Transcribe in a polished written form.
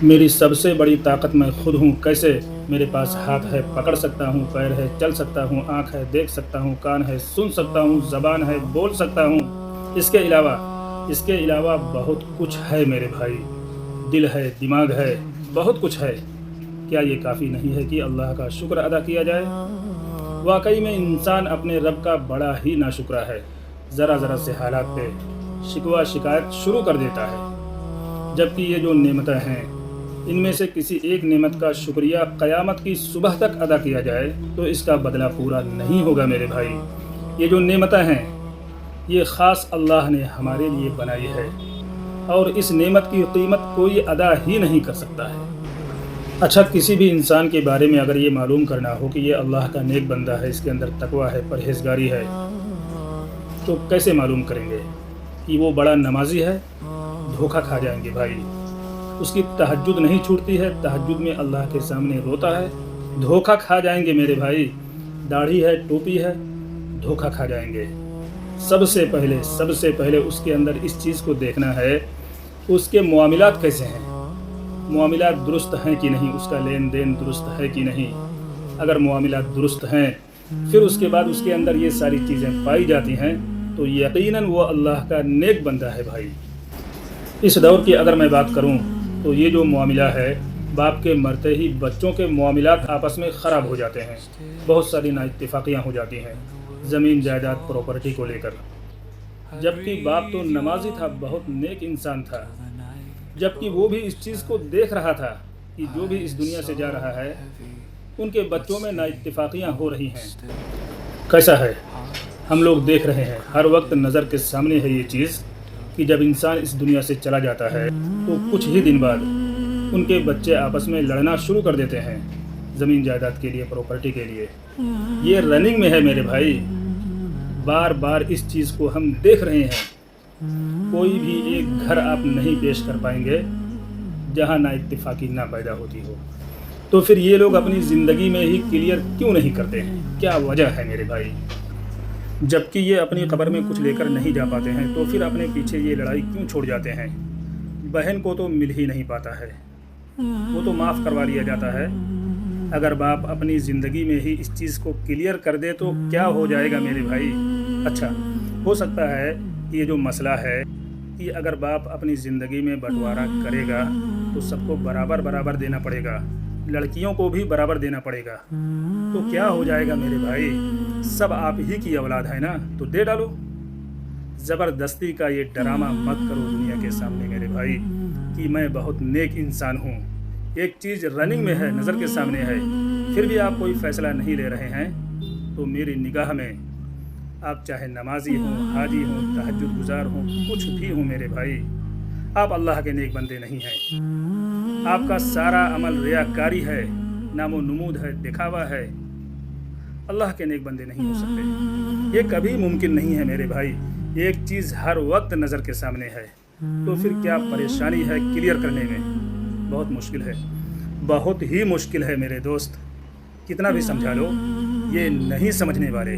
میری سب سے بڑی طاقت میں خود ہوں، کیسے؟ میرے پاس ہاتھ ہے، پکڑ سکتا ہوں، پیر ہے، چل سکتا ہوں، آنکھ ہے، دیکھ سکتا ہوں، کان ہے، سن سکتا ہوں، زبان ہے، بول سکتا ہوں۔ اس کے علاوہ بہت کچھ ہے میرے بھائی، دل ہے، دماغ ہے، بہت کچھ ہے۔ کیا یہ کافی نہیں ہے کہ اللہ کا شکر ادا کیا جائے؟ واقعی میں انسان اپنے رب کا بڑا ہی ناشکرا ہے، ذرا ذرا سے حالات پہ شکوہ شکایت شروع کر دیتا ہے، جبکہ یہ جو نعمتیں ہیں ان میں سے کسی ایک نعمت کا شکریہ قیامت کی صبح تک ادا کیا جائے تو اس کا بدلہ پورا نہیں ہوگا میرے بھائی۔ یہ جو نعمتیں ہیں یہ خاص اللہ نے ہمارے لیے بنائی ہے، اور اس نعمت کی قیمت کوئی ادا ہی نہیں کر سکتا ہے۔ اچھا، کسی بھی انسان کے بارے میں اگر یہ معلوم کرنا ہو کہ یہ اللہ کا نیک بندہ ہے، اس کے اندر تقویٰ ہے، پرہیزگاری ہے، تو کیسے معلوم کریں گے کہ وہ بڑا نمازی ہے؟ دھوکہ کھا جائیں گے بھائی۔ اس کی تہجد نہیں چھوٹتی ہے، تہجد میں اللہ کے سامنے روتا ہے، دھوکہ کھا جائیں گے میرے بھائی۔ داڑھی ہے، ٹوپی ہے، دھوکہ کھا جائیں گے۔ سب سے پہلے اس کے اندر اس چیز کو دیکھنا ہے، اس کے معاملات کیسے ہیں، معاملات درست ہیں کہ نہیں، اس کا لین دین درست ہے کہ نہیں۔ اگر معاملات درست ہیں، پھر اس کے بعد اس کے اندر یہ ساری چیزیں پائی جاتی ہیں تو یقیناً وہ اللہ کا نیک بندہ ہے بھائی۔ اس دور کی اگر میں بات کروں تو یہ جو معاملہ ہے، باپ کے مرتے ہی بچوں کے معاملات آپس میں خراب ہو جاتے ہیں، بہت ساری نااتفاقیاں ہو جاتی ہیں زمین جائیداد پراپرٹی کو لے کر، جبکہ باپ تو نمازی تھا، بہت نیک انسان تھا، جبکہ وہ بھی اس چیز کو دیکھ رہا تھا کہ جو بھی اس دنیا سے جا رہا ہے ان کے بچوں میں نااتفاقیاں ہو رہی ہیں۔ کیسا ہے؟ ہم لوگ دیکھ رہے ہیں، ہر وقت نظر کے سامنے ہے یہ چیز کہ جب انسان اس دنیا سے چلا جاتا ہے تو کچھ ہی دن بعد ان کے بچے آپس میں لڑنا شروع کر دیتے ہیں زمین جائیداد کے لیے، پراپرٹی کے لیے۔ یہ رننگ میں ہے میرے بھائی، بار بار اس چیز کو ہم دیکھ رہے ہیں۔ کوئی بھی ایک گھر آپ نہیں پیش کر پائیں گے جہاں نا اتفاقی نہ پیدا ہوتی ہو۔ تو پھر یہ لوگ اپنی زندگی میں ہی کلیئر کیوں نہیں کرتے ہیں؟ کیا وجہ ہے میرے بھائی؟ جبکہ یہ اپنی قبر میں کچھ لے کر نہیں جا پاتے ہیں تو پھر اپنے پیچھے یہ لڑائی کیوں چھوڑ جاتے ہیں؟ بہن کو تو مل ہی نہیں پاتا ہے، وہ تو معاف کروا لیا جاتا ہے۔ اگر باپ اپنی زندگی میں ہی اس چیز کو کلیئر کر دے تو کیا ہو جائے گا میرے بھائی؟ اچھا، ہو سکتا ہے کہ یہ جو مسئلہ ہے کہ اگر باپ اپنی زندگی میں بٹوارا کرے گا تو سب کو برابر دینا پڑے گا، لڑکیوں کو بھی برابر دینا پڑے گا، تو کیا ہو جائے گا میرے بھائی؟ سب آپ ہی کی اولاد ہے نا، تو دے ڈالو۔ زبردستی کا یہ ڈرامہ مت کرو دنیا کے سامنے میرے بھائی کہ میں بہت نیک انسان ہوں۔ ایک چیز رننگ میں ہے، نظر کے سامنے ہے، پھر بھی آپ کوئی فیصلہ نہیں لے رہے ہیں تو میری نگاہ میں آپ چاہے نمازی ہوں، حاجی ہوں، تہجد گزار ہوں، کچھ بھی ہوں میرے بھائی، آپ اللہ کے نیک بندے نہیں ہیں۔ آپ کا سارا عمل ریاکاری ہے، نام و نمود ہے، دکھاوا ہے، اللہ کے نیک بندے نہیں ہو سکتے۔ یہ کبھی ممکن نہیں ہے میرے بھائی۔ ایک چیز ہر وقت نظر کے سامنے ہے تو پھر کیا پریشانی ہے کلیئر کرنے میں؟ بہت مشکل ہے، بہت ہی مشکل ہے میرے دوست، کتنا بھی سمجھا لو یہ نہیں سمجھنے والے۔